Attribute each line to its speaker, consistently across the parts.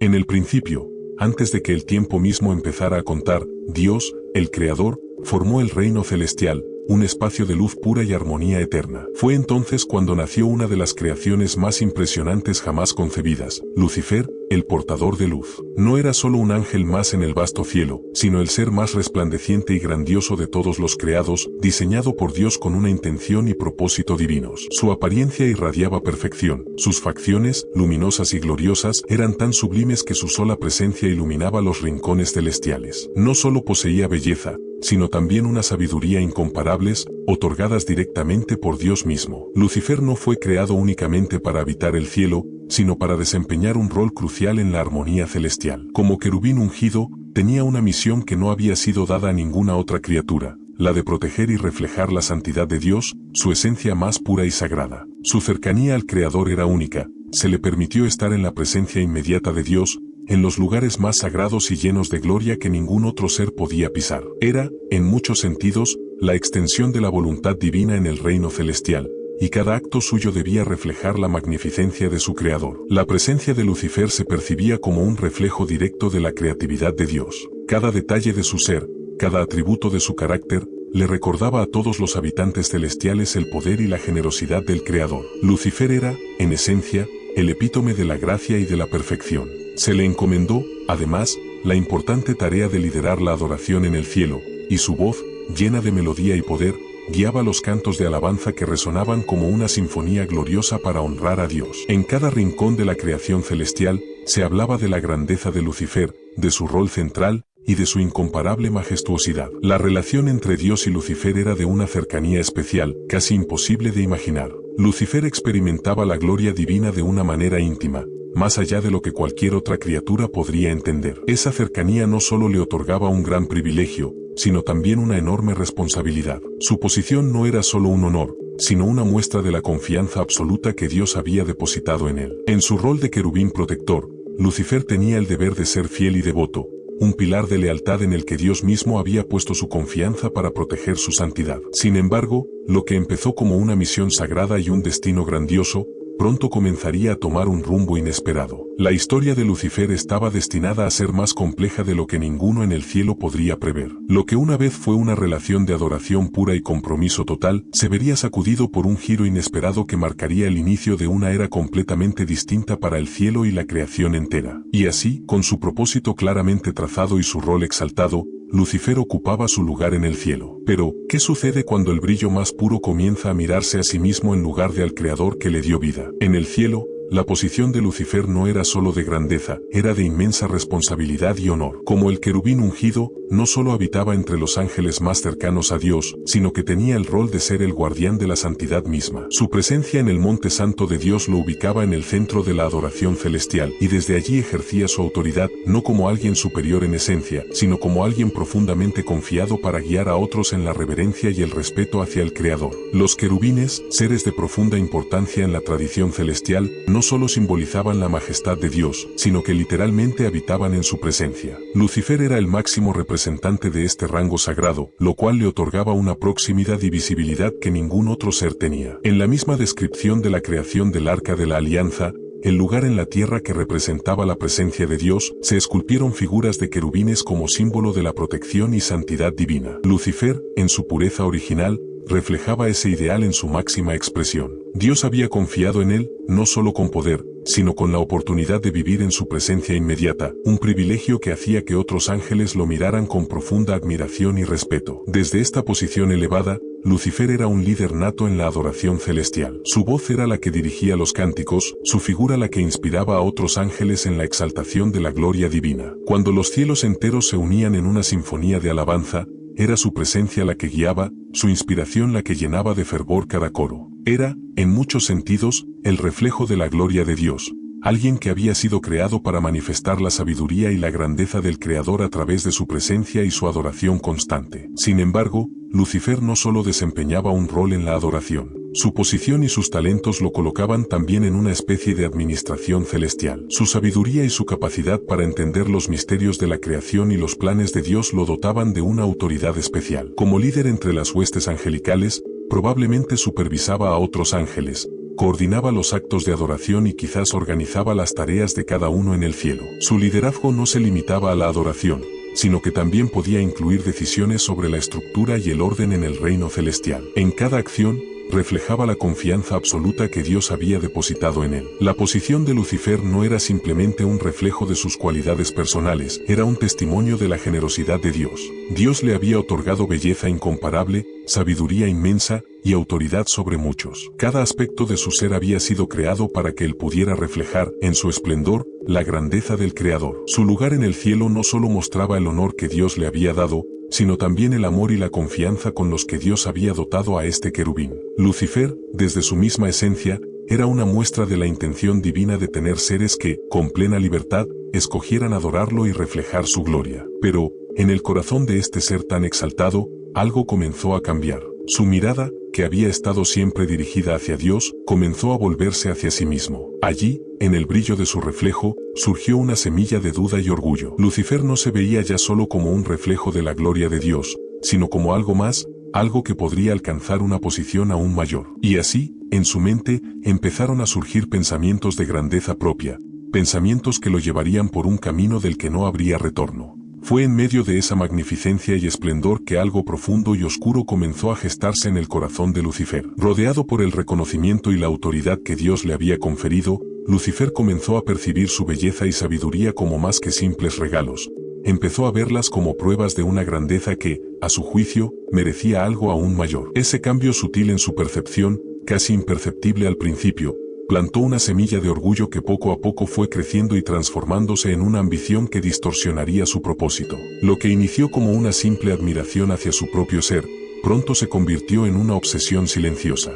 Speaker 1: En el principio, antes de que el tiempo mismo empezara a contar, Dios, el Creador, formó el reino celestial, un espacio de luz pura y armonía eterna. Fue entonces cuando nació una de las creaciones más impresionantes jamás concebidas, Lucifer, el portador de luz. No era solo un ángel más en el vasto cielo, sino el ser más resplandeciente y grandioso de todos los creados, diseñado por Dios con una intención y propósito divinos. Su apariencia irradiaba perfección, sus facciones, luminosas y gloriosas, eran tan sublimes que su sola presencia iluminaba los rincones celestiales. No solo poseía belleza, sino también una sabiduría incomparables, otorgadas directamente por Dios mismo. Lucifer no fue creado únicamente para habitar el cielo, sino para desempeñar un rol crucial en la armonía celestial. Como querubín ungido, tenía una misión que no había sido dada a ninguna otra criatura, la de proteger y reflejar la santidad de Dios, su esencia más pura y sagrada. Su cercanía al Creador era única, se le permitió estar en la presencia inmediata de Dios, en los lugares más sagrados y llenos de gloria que ningún otro ser podía pisar. Era, en muchos sentidos, la extensión de la voluntad divina en el reino celestial, y cada acto suyo debía reflejar la magnificencia de su Creador. La presencia de Lucifer se percibía como un reflejo directo de la creatividad de Dios. Cada detalle de su ser, cada atributo de su carácter, le recordaba a todos los habitantes celestiales el poder y la generosidad del Creador. Lucifer era, en esencia, el epítome de la gracia y de la perfección. Se le encomendó, además, la importante tarea de liderar la adoración en el cielo, y su voz, llena de melodía y poder, guiaba los cantos de alabanza que resonaban como una sinfonía gloriosa para honrar a Dios. En cada rincón de la creación celestial, se hablaba de la grandeza de Lucifer, de su rol central, y de su incomparable majestuosidad. La relación entre Dios y Lucifer era de una cercanía especial, casi imposible de imaginar. Lucifer experimentaba la gloria divina de una manera íntima, más allá de lo que cualquier otra criatura podría entender. Esa cercanía no solo le otorgaba un gran privilegio, sino también una enorme responsabilidad. Su posición no era solo un honor, sino una muestra de la confianza absoluta que Dios había depositado en él. En su rol de querubín protector, Lucifer tenía el deber de ser fiel y devoto, un pilar de lealtad en el que Dios mismo había puesto su confianza para proteger su santidad. Sin embargo, lo que empezó como una misión sagrada y un destino grandioso, pronto comenzaría a tomar un rumbo inesperado. La historia de Lucifer estaba destinada a ser más compleja de lo que ninguno en el cielo podría prever. Lo que una vez fue una relación de adoración pura y compromiso total, se vería sacudido por un giro inesperado que marcaría el inicio de una era completamente distinta para el cielo y la creación entera. Y así, con su propósito claramente trazado y su rol exaltado, Lucifer ocupaba su lugar en el cielo. Pero, ¿qué sucede cuando el brillo más puro comienza a mirarse a sí mismo en lugar de al Creador que le dio vida? En el cielo, la posición de Lucifer no era solo de grandeza, era de inmensa responsabilidad y honor. Como el querubín ungido, no solo habitaba entre los ángeles más cercanos a Dios, sino que tenía el rol de ser el guardián de la santidad misma. Su presencia en el monte santo de Dios lo ubicaba en el centro de la adoración celestial, y desde allí ejercía su autoridad, no como alguien superior en esencia, sino como alguien profundamente confiado para guiar a otros en la reverencia y el respeto hacia el Creador. Los querubines, seres de profunda importancia en la tradición celestial, no solo simbolizaban la majestad de Dios, sino que literalmente habitaban en su presencia. Lucifer era el máximo representante de este rango sagrado, lo cual le otorgaba una proximidad y visibilidad que ningún otro ser tenía. En la misma descripción de la creación del Arca de la Alianza, el lugar en la tierra que representaba la presencia de Dios, se esculpieron figuras de querubines como símbolo de la protección y santidad divina. Lucifer, en su pureza original, reflejaba ese ideal en su máxima expresión. Dios había confiado en él, no solo con poder, sino con la oportunidad de vivir en su presencia inmediata, un privilegio que hacía que otros ángeles lo miraran con profunda admiración y respeto. Desde esta posición elevada, Lucifer era un líder nato en la adoración celestial. Su voz era la que dirigía los cánticos, su figura la que inspiraba a otros ángeles en la exaltación de la gloria divina. Cuando los cielos enteros se unían en una sinfonía de alabanza, era su presencia la que guiaba, su inspiración la que llenaba de fervor cada coro. Era, en muchos sentidos, el reflejo de la gloria de Dios, alguien que había sido creado para manifestar la sabiduría y la grandeza del Creador a través de su presencia y su adoración constante. Sin embargo, Lucifer no solo desempeñaba un rol en la adoración. Su posición y sus talentos lo colocaban también en una especie de administración celestial. Su sabiduría y su capacidad para entender los misterios de la creación y los planes de Dios lo dotaban de una autoridad especial. Como líder entre las huestes angelicales, probablemente supervisaba a otros ángeles, coordinaba los actos de adoración y quizás organizaba las tareas de cada uno en el cielo. Su liderazgo no se limitaba a la adoración, sino que también podía incluir decisiones sobre la estructura y el orden en el reino celestial. En cada acción, reflejaba la confianza absoluta que Dios había depositado en él. La posición de Lucifer no era simplemente un reflejo de sus cualidades personales, era un testimonio de la generosidad de Dios. Dios le había otorgado belleza incomparable, sabiduría inmensa y autoridad sobre muchos. Cada aspecto de su ser había sido creado para que él pudiera reflejar, en su esplendor, la grandeza del Creador. Su lugar en el cielo no solo mostraba el honor que Dios le había dado, sino también el amor y la confianza con los que Dios había dotado a este querubín. Lucifer, desde su misma esencia, era una muestra de la intención divina de tener seres que, con plena libertad, escogieran adorarlo y reflejar su gloria. Pero, en el corazón de este ser tan exaltado, algo comenzó a cambiar. Su mirada, que había estado siempre dirigida hacia Dios, comenzó a volverse hacia sí mismo. Allí, en el brillo de su reflejo, surgió una semilla de duda y orgullo. Lucifer no se veía ya solo como un reflejo de la gloria de Dios, sino como algo más, algo que podría alcanzar una posición aún mayor. Y así, en su mente, empezaron a surgir pensamientos de grandeza propia, pensamientos que lo llevarían por un camino del que no habría retorno. Fue en medio de esa magnificencia y esplendor que algo profundo y oscuro comenzó a gestarse en el corazón de Lucifer. Rodeado por el reconocimiento y la autoridad que Dios le había conferido, Lucifer comenzó a percibir su belleza y sabiduría como más que simples regalos. Empezó a verlas como pruebas de una grandeza que, a su juicio, merecía algo aún mayor. Ese cambio sutil en su percepción, casi imperceptible al principio, plantó una semilla de orgullo que poco a poco fue creciendo y transformándose en una ambición que distorsionaría su propósito. Lo que inició como una simple admiración hacia su propio ser, pronto se convirtió en una obsesión silenciosa.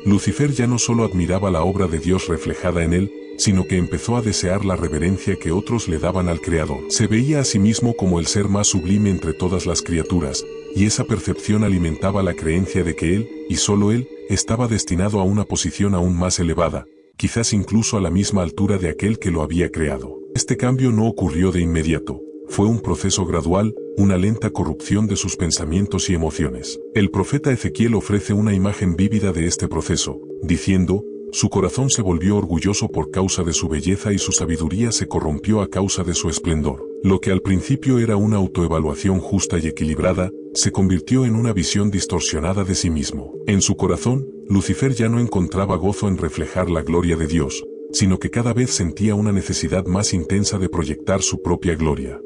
Speaker 1: Lucifer ya no solo admiraba la obra de Dios reflejada en él, sino que empezó a desear la reverencia que otros le daban al Creador. Se veía a sí mismo como el ser más sublime entre todas las criaturas, y esa percepción alimentaba la creencia de que él, y solo él, estaba destinado a una posición aún más elevada, quizás incluso a la misma altura de aquel que lo había creado. Este cambio no ocurrió de inmediato, fue un proceso gradual, una lenta corrupción de sus pensamientos y emociones. El profeta Ezequiel ofrece una imagen vívida de este proceso, diciendo: su corazón se volvió orgulloso por causa de su belleza y su sabiduría se corrompió a causa de su esplendor. Lo que al principio era una autoevaluación justa y equilibrada, se convirtió en una visión distorsionada de sí mismo. En su corazón, Lucifer ya no encontraba gozo en reflejar la gloria de Dios, sino que cada vez sentía una necesidad más intensa de proyectar su propia gloria.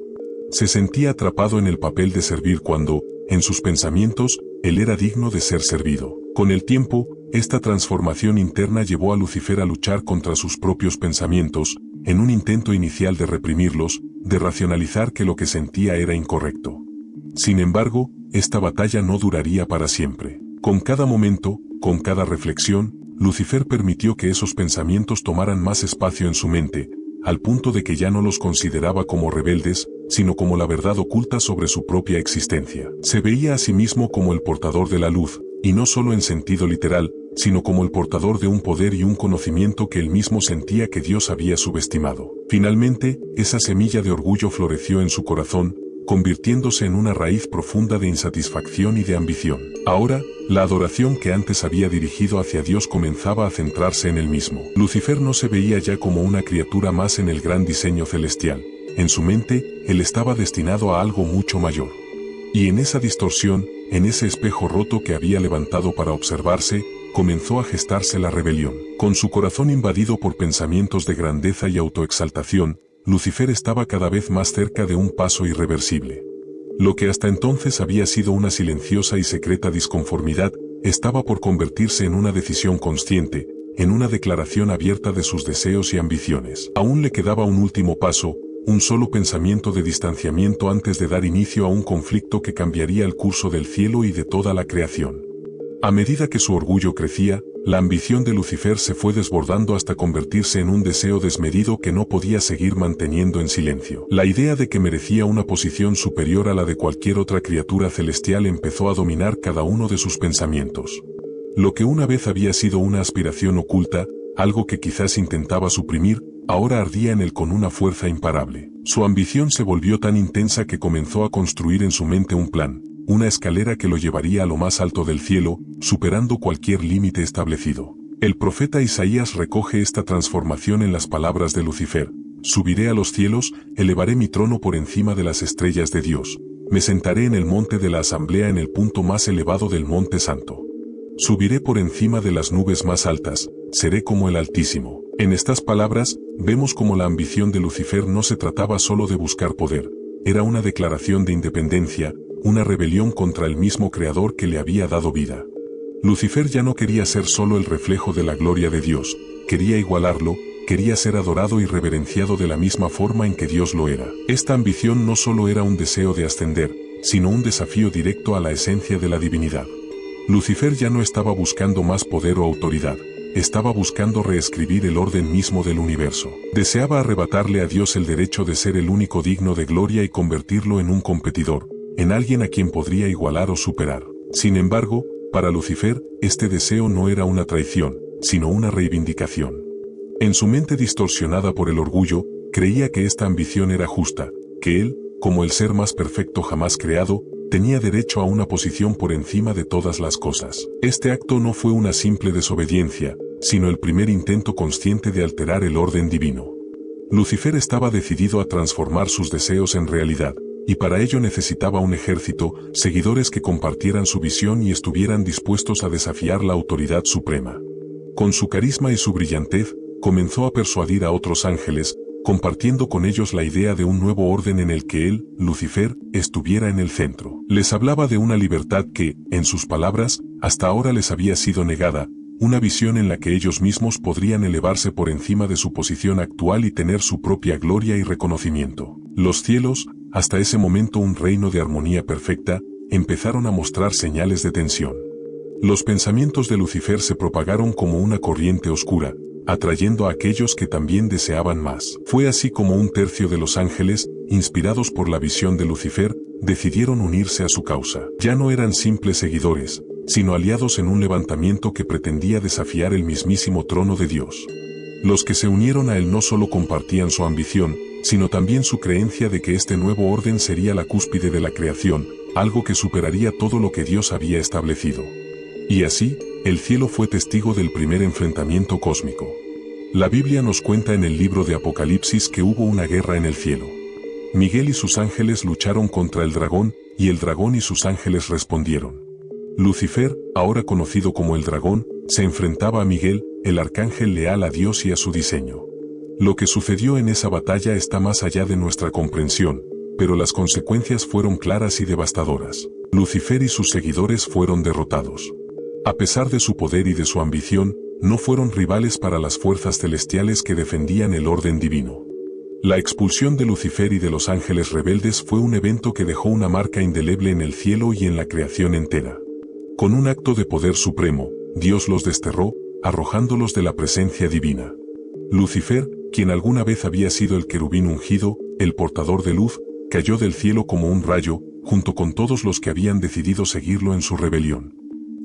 Speaker 1: Se sentía atrapado en el papel de servir cuando, en sus pensamientos, él era digno de ser servido. Con el tiempo, esta transformación interna llevó a Lucifer a luchar contra sus propios pensamientos, en un intento inicial de reprimirlos, de racionalizar que lo que sentía era incorrecto. Sin embargo, esta batalla no duraría para siempre. Con cada momento, con cada reflexión, Lucifer permitió que esos pensamientos tomaran más espacio en su mente, al punto de que ya no los consideraba como rebeldes, sino como la verdad oculta sobre su propia existencia. Se veía a sí mismo como el portador de la luz, y no solo en sentido literal, sino como el portador de un poder y un conocimiento que él mismo sentía que Dios había subestimado. Finalmente, esa semilla de orgullo floreció en su corazón, convirtiéndose en una raíz profunda de insatisfacción y de ambición. Ahora, la adoración que antes había dirigido hacia Dios comenzaba a centrarse en él mismo. Lucifer no se veía ya como una criatura más en el gran diseño celestial. En su mente, él estaba destinado a algo mucho mayor. Y en esa distorsión, en ese espejo roto que había levantado para observarse, comenzó a gestarse la rebelión. Con su corazón invadido por pensamientos de grandeza y autoexaltación, Lucifer estaba cada vez más cerca de un paso irreversible. Lo que hasta entonces había sido una silenciosa y secreta disconformidad, estaba por convertirse en una decisión consciente, en una declaración abierta de sus deseos y ambiciones. Aún le quedaba un último paso, un solo pensamiento de distanciamiento antes de dar inicio a un conflicto que cambiaría el curso del cielo y de toda la creación. A medida que su orgullo crecía, la ambición de Lucifer se fue desbordando hasta convertirse en un deseo desmedido que no podía seguir manteniendo en silencio. La idea de que merecía una posición superior a la de cualquier otra criatura celestial empezó a dominar cada uno de sus pensamientos. Lo que una vez había sido una aspiración oculta, algo que quizás intentaba suprimir, ahora ardía en él con una fuerza imparable. Su ambición se volvió tan intensa que comenzó a construir en su mente un plan, una escalera que lo llevaría a lo más alto del cielo, superando cualquier límite establecido. El profeta Isaías recoge esta transformación en las palabras de Lucifer: subiré a los cielos, elevaré mi trono por encima de las estrellas de Dios, me sentaré en el monte de la asamblea en el punto más elevado del monte santo. Subiré por encima de las nubes más altas, seré como el Altísimo. En estas palabras, vemos cómo la ambición de Lucifer no se trataba solo de buscar poder, era una declaración de independencia, una rebelión contra el mismo Creador que le había dado vida. Lucifer ya no quería ser solo el reflejo de la gloria de Dios, quería igualarlo, quería ser adorado y reverenciado de la misma forma en que Dios lo era. Esta ambición no solo era un deseo de ascender, sino un desafío directo a la esencia de la divinidad. Lucifer ya no estaba buscando más poder o autoridad, estaba buscando reescribir el orden mismo del universo. Deseaba arrebatarle a Dios el derecho de ser el único digno de gloria y convertirlo en un competidor, en alguien a quien podría igualar o superar. Sin embargo, para Lucifer, este deseo no era una traición, sino una reivindicación. En su mente distorsionada por el orgullo, creía que esta ambición era justa, que él, como el ser más perfecto jamás creado, tenía derecho a una posición por encima de todas las cosas. Este acto no fue una simple desobediencia, sino el primer intento consciente de alterar el orden divino. Lucifer estaba decidido a transformar sus deseos en realidad, y para ello necesitaba un ejército, seguidores que compartieran su visión y estuvieran dispuestos a desafiar la autoridad suprema. Con su carisma y su brillantez, comenzó a persuadir a otros ángeles, compartiendo con ellos la idea de un nuevo orden en el que él, Lucifer, estuviera en el centro. Les hablaba de una libertad que, en sus palabras, hasta ahora les había sido negada, una visión en la que ellos mismos podrían elevarse por encima de su posición actual y tener su propia gloria y reconocimiento. Los cielos, hasta ese momento un reino de armonía perfecta, empezaron a mostrar señales de tensión. Los pensamientos de Lucifer se propagaron como una corriente oscura, atrayendo a aquellos que también deseaban más. Fue así como un tercio de los ángeles, inspirados por la visión de Lucifer, decidieron unirse a su causa. Ya no eran simples seguidores, sino aliados en un levantamiento que pretendía desafiar el mismísimo trono de Dios. Los que se unieron a él no solo compartían su ambición, sino también su creencia de que este nuevo orden sería la cúspide de la creación, algo que superaría todo lo que Dios había establecido. Y así, el cielo fue testigo del primer enfrentamiento cósmico. La Biblia nos cuenta en el libro de Apocalipsis que hubo una guerra en el cielo. Miguel y sus ángeles lucharon contra el dragón, y el dragón y sus ángeles respondieron. Lucifer, ahora conocido como el dragón, se enfrentaba a Miguel, el arcángel leal a Dios y a su diseño. Lo que sucedió en esa batalla está más allá de nuestra comprensión, pero las consecuencias fueron claras y devastadoras. Lucifer y sus seguidores fueron derrotados. A pesar de su poder y de su ambición, no fueron rivales para las fuerzas celestiales que defendían el orden divino. La expulsión de Lucifer y de los ángeles rebeldes fue un evento que dejó una marca indeleble en el cielo y en la creación entera. Con un acto de poder supremo, Dios los desterró, arrojándolos de la presencia divina. Lucifer, quien alguna vez había sido el querubín ungido, el portador de luz, cayó del cielo como un rayo, junto con todos los que habían decidido seguirlo en su rebelión.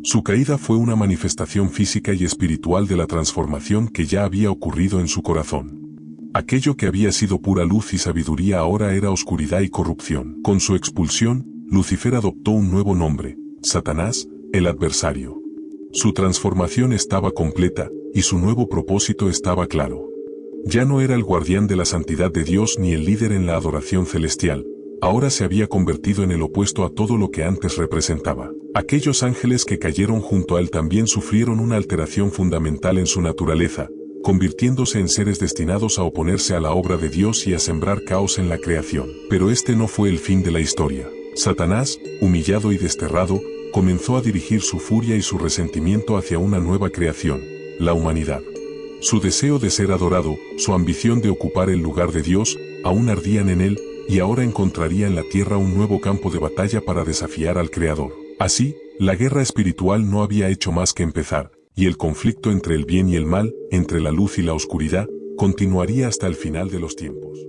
Speaker 1: Su caída fue una manifestación física y espiritual de la transformación que ya había ocurrido en su corazón. Aquello que había sido pura luz y sabiduría ahora era oscuridad y corrupción. Con su expulsión, Lucifer adoptó un nuevo nombre, Satanás, el adversario. Su transformación estaba completa, y su nuevo propósito estaba claro. Ya no era el guardián de la santidad de Dios ni el líder en la adoración celestial. Ahora se había convertido en el opuesto a todo lo que antes representaba. Aquellos ángeles que cayeron junto a él también sufrieron una alteración fundamental en su naturaleza, convirtiéndose en seres destinados a oponerse a la obra de Dios y a sembrar caos en la creación. Pero este no fue el fin de la historia. Satanás, humillado y desterrado, comenzó a dirigir su furia y su resentimiento hacia una nueva creación, la humanidad. Su deseo de ser adorado, su ambición de ocupar el lugar de Dios, aún ardían en él, y ahora encontraría en la tierra un nuevo campo de batalla para desafiar al Creador. Así, la guerra espiritual no había hecho más que empezar, y el conflicto entre el bien y el mal, entre la luz y la oscuridad, continuaría hasta el final de los tiempos.